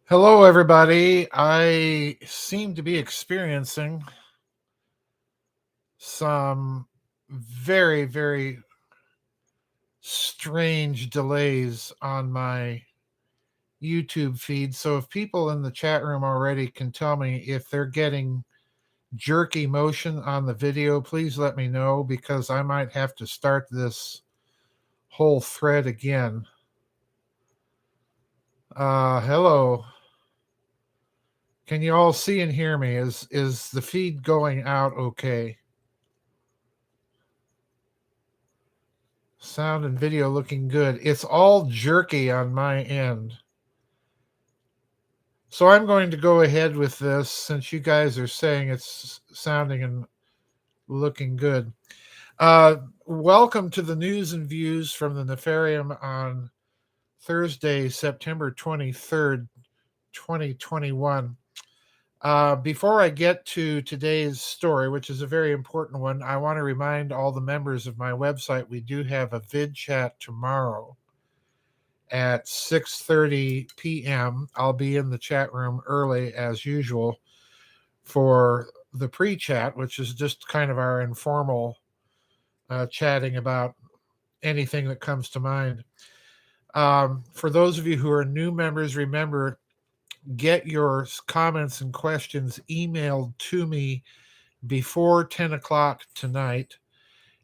Hello, everybody. I seem to be experiencing some very, very strange delays on my YouTube feed. So, if people in the chat room already can tell me if they're getting jerky motion on the video, please let me know because I might have to start this whole thread again. Hello. Can you all see and hear me? Is the feed going out okay? Sound and video looking good. It's all jerky on my end. So I'm going to go ahead with this since you guys are saying it's sounding and looking good. Welcome to the news and views from the Nefarium on Thursday, September 23rd, 2021. Before I get to today's story, which is a very important one, I want to remind all the members of my website we do have a vid chat tomorrow at 6:30 p.m. I'll be in the chat room early as usual for the pre-chat, which is just kind of our informal chatting about anything that comes to mind. For those of you who are new members, remember, get your comments and questions emailed to me before 10 o'clock tonight.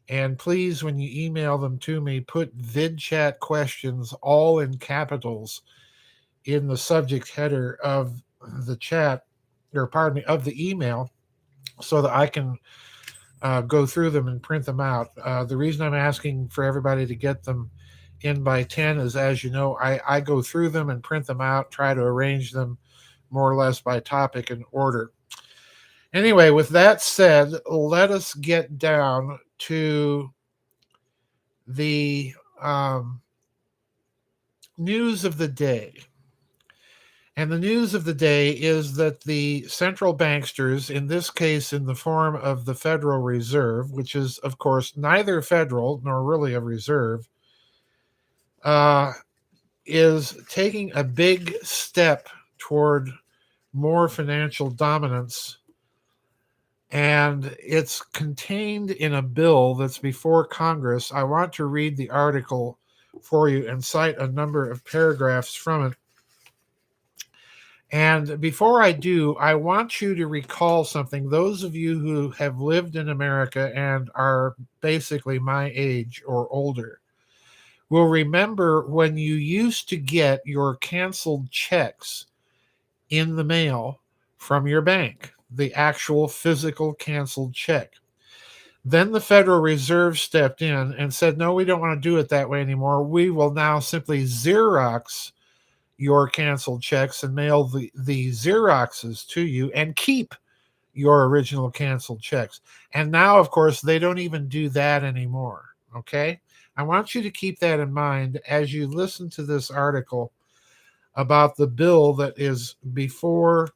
And please, when you email them to me, put VidChat questions all in capitals in the subject header of the chat, or pardon me, of the email, so that I can go through them and print them out. The reason I'm asking for everybody to get them in by 10 is, as you know, I go through them and print them out, try to arrange them more or less by topic and order. Anyway, with that said, let us get down to the news of the day. And the news of the day is that the central banksters, in this case in the form of the Federal Reserve, which is, of course, neither federal nor really a reserve, is taking a big step toward more financial dominance. And it's contained in a bill that's before Congress. I want to read the article for you and cite a number of paragraphs from it. And before I do, I want you to recall something. Those of you who have lived in America and are basically my age or older will remember when you used to get your canceled checks in the mail from your bank, the actual physical canceled check. Then the Federal Reserve stepped in and said, no, we don't want to do it that way anymore. We will now simply Xerox your canceled checks and mail the Xeroxes to you and keep your original canceled checks. And now, of course, they don't even do that anymore. Okay? I want you to keep that in mind as you listen to this article about the bill that is before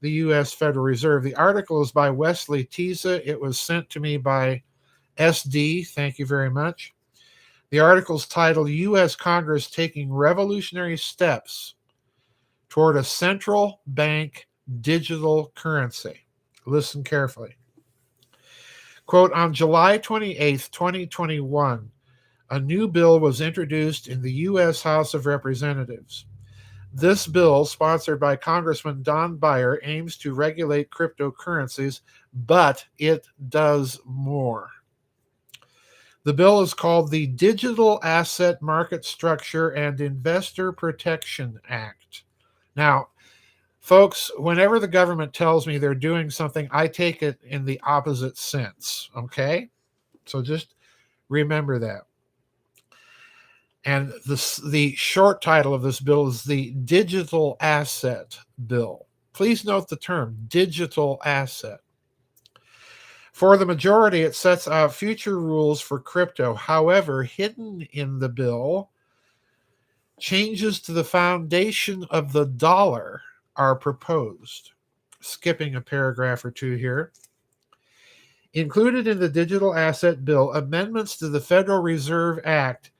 the U.S. Federal Reserve. The article is by Wesley Tisa. It was sent to me by SD. Thank you very much. The article is titled, U.S. Congress Taking Revolutionary Steps Toward a Central Bank Digital Currency. Listen carefully. Quote, on July 28th, 2021, a new bill was introduced in the U.S. House of Representatives. This bill, sponsored by Congressman Don Beyer, aims to regulate cryptocurrencies, but it does more. The bill is called the Digital Asset Market Structure and Investor Protection Act. Now, folks, whenever the government tells me they're doing something, I take it in the opposite sense, okay? So just remember that. And the short title of this bill is the Digital Asset Bill. Please note the term, digital asset. For the majority, it sets out future rules for crypto. However, hidden in the bill, changes to the foundation of the dollar are proposed. Skipping a paragraph or two here. Included in the Digital Asset Bill, amendments to the Federal Reserve Act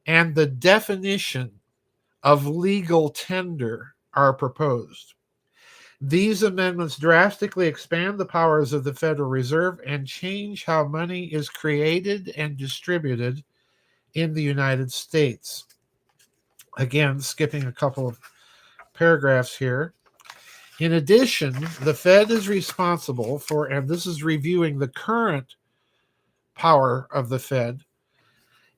and the definition of legal tender are proposed. These amendments drastically expand the powers of the Federal Reserve and change how money is created and distributed in the United States. Again, skipping a couple of paragraphs here. In addition, the Fed is responsible for, and this is reviewing the current power of the Fed.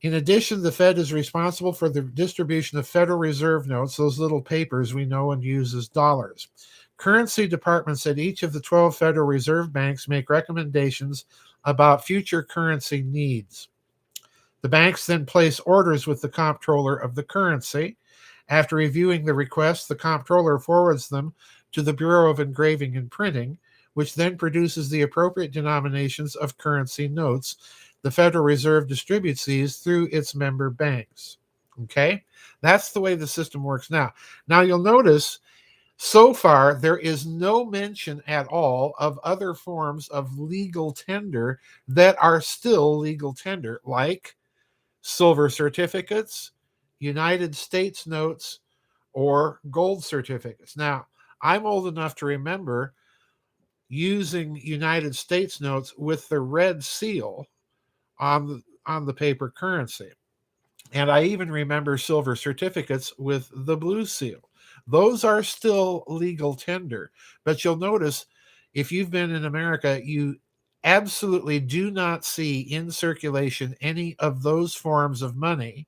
In addition, the Fed is responsible for the distribution of Federal Reserve notes, those little papers we know and use as dollars. Currency departments at each of the 12 Federal Reserve banks make recommendations about future currency needs. The banks then place orders with the comptroller of the currency. After reviewing the requests, the comptroller forwards them to the Bureau of Engraving and Printing, which then produces the appropriate denominations of currency notes. The Federal Reserve distributes these through its member banks. Okay? That's the way the system works now. Now you'll notice so far there is no mention at all of other forms of legal tender that are still legal tender, like silver certificates, United States notes, or gold certificates. Now, I'm old enough to remember using United States notes with the red seal on the paper currency. And I even remember silver certificates with the blue seal. Those are still legal tender. But you'll notice if you've been in America, you absolutely do not see in circulation any of those forms of money,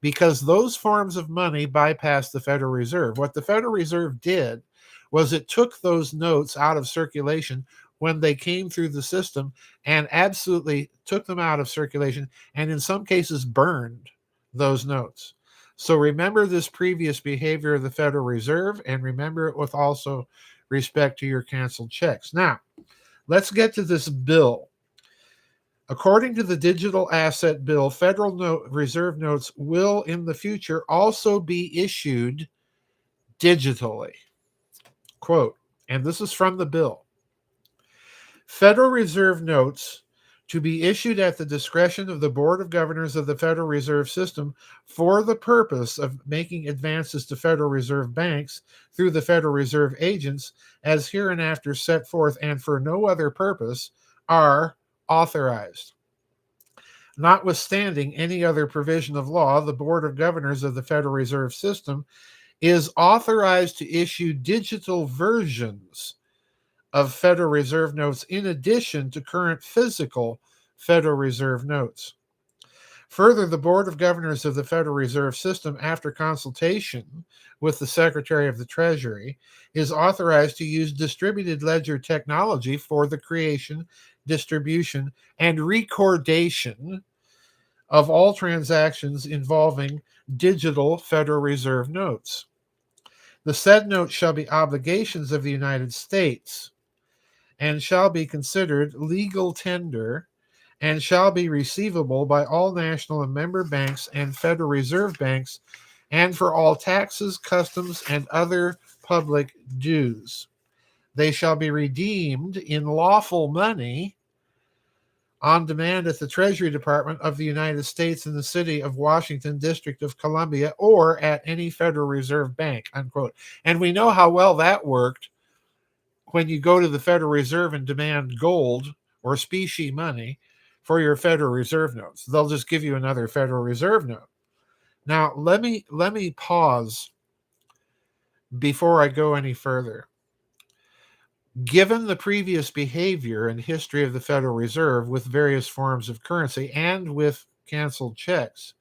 because those forms of money bypass the Federal Reserve. What the Federal Reserve did was it took those notes out of circulation when they came through the system and absolutely took them out of circulation, and in some cases burned those notes. So remember this previous behavior of the Federal Reserve, and remember it with also respect to your canceled checks. Now, let's get to this bill. According to the Digital Asset Bill, Federal Reserve notes will in the future also be issued digitally. Quote, and this is from the bill. Federal Reserve notes to be issued at the discretion of the Board of Governors of the Federal Reserve System for the purpose of making advances to Federal Reserve banks through the Federal Reserve agents as hereinafter set forth, and for no other purpose, are authorized. Notwithstanding any other provision of law, the Board of Governors of the Federal Reserve System is authorized to issue digital versions of Federal Reserve notes in addition to current physical Federal Reserve notes. Further, the Board of Governors of the Federal Reserve System, after consultation with the Secretary of the Treasury, is authorized to use distributed ledger technology for the creation, distribution, and recordation of all transactions involving digital Federal Reserve notes. The said notes shall be obligations of the United States and shall be considered legal tender and shall be receivable by all national and member banks and Federal Reserve banks, and for all taxes, customs, and other public dues. They shall be redeemed in lawful money on demand at the Treasury Department of the United States in the city of Washington, District of Columbia, or at any Federal Reserve bank, unquote. And we know how well that worked when you go to the Federal Reserve and demand gold or specie money for your Federal Reserve notes. They'll just give you another Federal Reserve note. Now, let me pause before I go any further. Given the previous behavior and history of the Federal Reserve with various forms of currency and with canceled checks,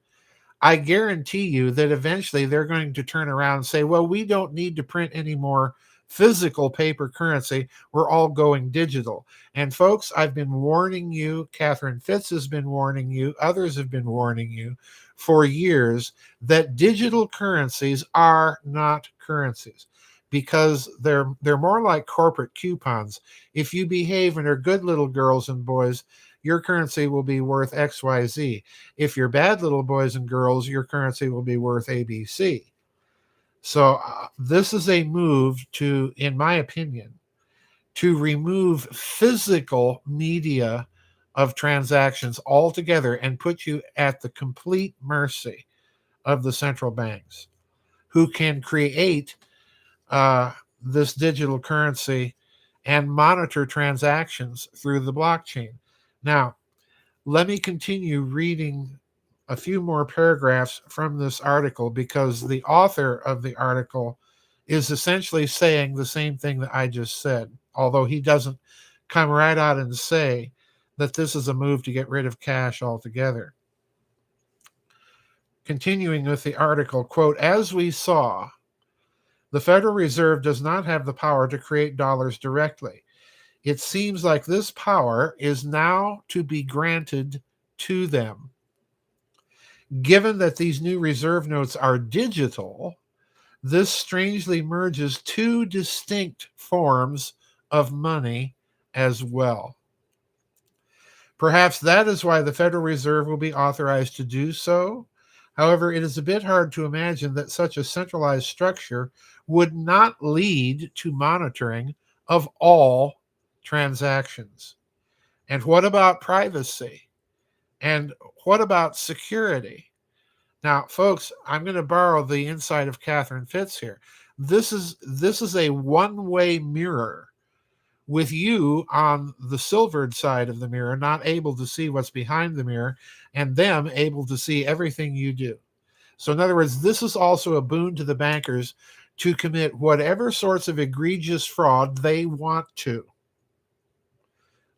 I guarantee you that eventually they're going to turn around and say, well, we don't need to print any more physical paper currency. We're all going digital. And folks, I've been warning you, Catherine Fitz has been warning you, others have been warning you for years that digital currencies are not currencies, because they're more like corporate coupons. If you behave and are good little girls and boys, your currency will be worth XYZ. If you're bad little boys and girls, your currency will be worth ABC. So this is a move to, in my opinion, to remove physical media of transactions altogether and put you at the complete mercy of the central banks, who can create this digital currency and monitor transactions through the blockchain. Now, let me continue reading a few more paragraphs from this article because the author of the article is essentially saying the same thing that I just said, although he doesn't come right out and say that this is a move to get rid of cash altogether. Continuing with the article, quote, as we saw, the Federal Reserve does not have the power to create dollars directly. It seems like this power is now to be granted to them. Given that these new reserve notes are digital, this strangely merges two distinct forms of money as well. Perhaps that is why the Federal Reserve will be authorized to do so. However, it is a bit hard to imagine that such a centralized structure would not lead to monitoring of all transactions. And what about privacy? And what about security? Now, folks, I'm going to borrow the insight of Catherine Fitz here. This is a one-way mirror with you on the silvered side of the mirror, not able to see what's behind the mirror, and them able to see everything you do. So in other words, this is also a boon to the bankers to commit whatever sorts of egregious fraud they want to.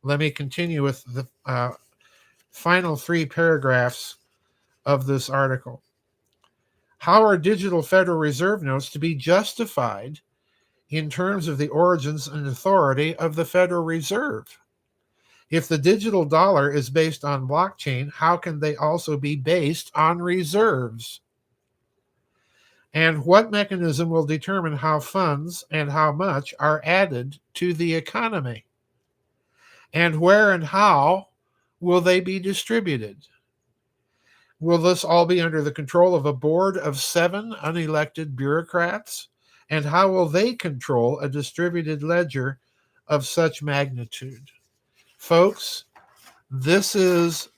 Let me continue with the final three paragraphs of this article. How are digital Federal Reserve notes to be justified in terms of the origins and authority of the Federal Reserve? If the digital dollar is based on blockchain, how can they also be based on reserves? And what mechanism will determine how funds and how much are added to the economy? And where and how will they be distributed? Will this all be under the control of a board of 7 unelected bureaucrats? And how will they control a distributed ledger of such magnitude? Folks, this is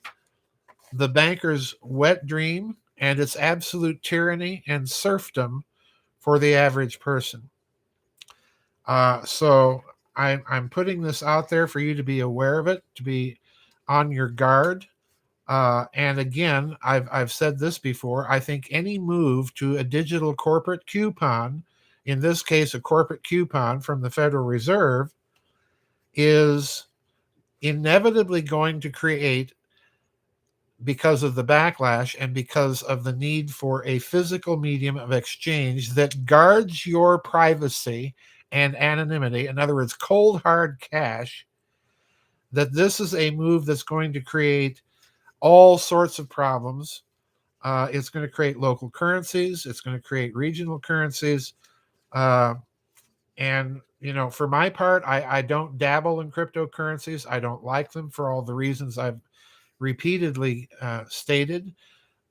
the banker's wet dream, and it's absolute tyranny and serfdom for the average person. So I'm putting this out there for you to be aware of it, to be on your guard. And again, I've said this before. I think any move to a digital corporate coupon, in this case, a corporate coupon from the Federal Reserve, is inevitably going to create, because of the backlash and because of the need for a physical medium of exchange that guards your privacy and anonymity, in other words, cold hard cash, that this is a move that's going to create all sorts of problems. It's going to create local currencies. It's going to create regional currencies. And, for my part, I don't dabble in cryptocurrencies. I don't like them for all the reasons I've repeatedly stated.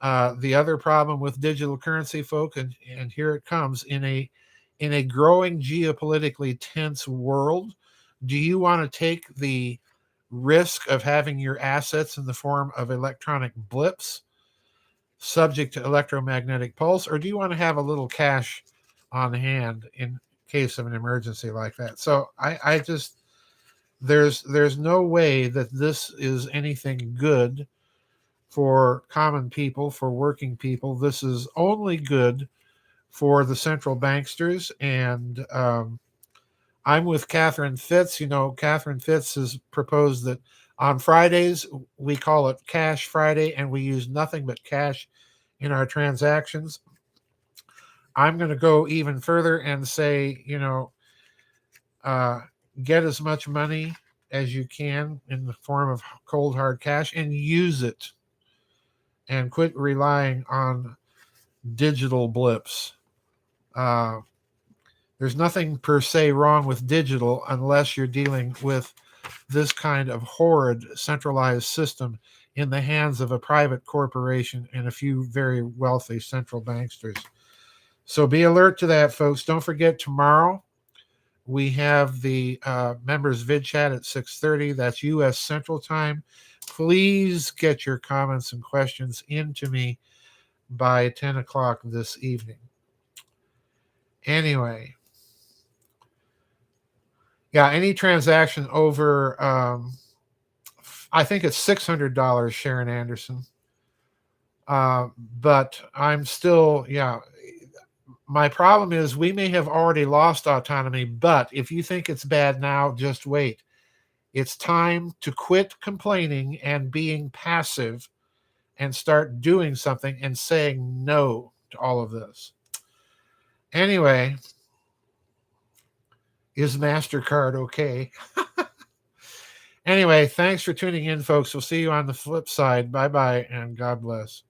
The other problem with digital currency, folk, and here it comes, in a growing geopolitically tense world, do you want to take the risk of having your assets in the form of electronic blips subject to electromagnetic pulse, or do you want to have a little cash on hand in case of an emergency like that? So I just, there's no way that this is anything good for common people, for working people. This is only good for the central banksters. And I'm with Catherine Fitz. Catherine Fitz has proposed that on Fridays, we call it Cash Friday, and we use nothing but cash in our transactions. I'm going to go even further and say, get as much money as you can in the form of cold hard cash and use it, and quit relying on digital blips. There's nothing per se wrong with digital unless you're dealing with this kind of horrid centralized system in the hands of a private corporation and a few very wealthy central banksters. So be alert to that, folks. Don't forget, tomorrow we have the members vid chat at 6:30. That's U.S. Central Time. Please get your comments and questions into me by 10 o'clock this evening. Anyway, Yeah, any transaction over, I think it's $600, Sharon Anderson. But I'm still, yeah. My problem is we may have already lost autonomy, but if you think it's bad now, just wait. It's time to quit complaining and being passive and start doing something and saying no to all of this. Anyway, is MasterCard okay? Anyway, thanks for tuning in, folks. We'll see you on the flip side. Bye bye, and God bless.